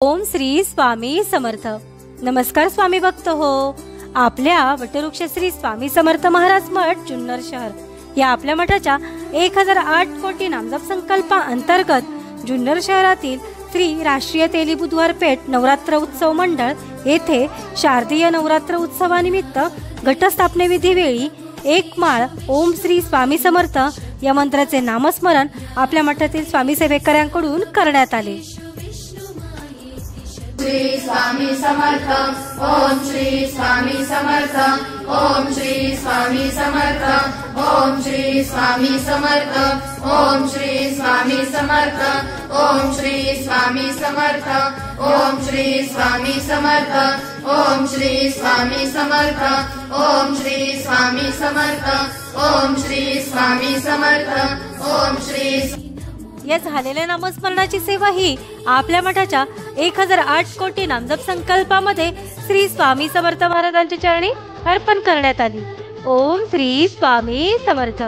ओम श्री स्वामी समर्थ। नमस्कार स्वामी भक्त हो। आपल्या वटवृक्ष श्री स्वामी समर्थ महाराज मठ जुन्नर शहर या आपल्या मठाच्या 1008 कोटी नामजप संकल्पा अंतर्गत जुन्नर शहरातील श्री राष्ट्रीय तेली बुधवार पेठ नवरात्र उत्सव मंडळ येथे शारदीय नवरात्र उत्सवानिमित्त घटस्थापने वेळी एक माळ ओम श्री स्वामी समर्थ या मंत्राचे नामस्मरण आपल्या मठातील स्वामी सेवेकऱ्यांकडून करण्यात आले। श्री स्वामी समर्थ ओम श्री स्वामी समर्थ ओम श्री स्वामी समर्थ ओम श्री स्वामी समर्थ ओम श्री स्वामी समर्थ ओम श्री स्वामी समर्थ ओम श्री स्वामी समर्थ ओम श्री स्वामी समर्थ ओम श्री स्वामी समर्थ ओम श्री स्वामी समर्थ ओम श्री। या झालेल्या नामस्मरणाची सेवा ही आपल्या मठाच्या 1008 कोटी नामजप संकल्पामध्ये श्री स्वामी समर्थ महाराजांच्या चरणी अर्पण करण्यात आली। ओम श्री स्वामी समर्थ।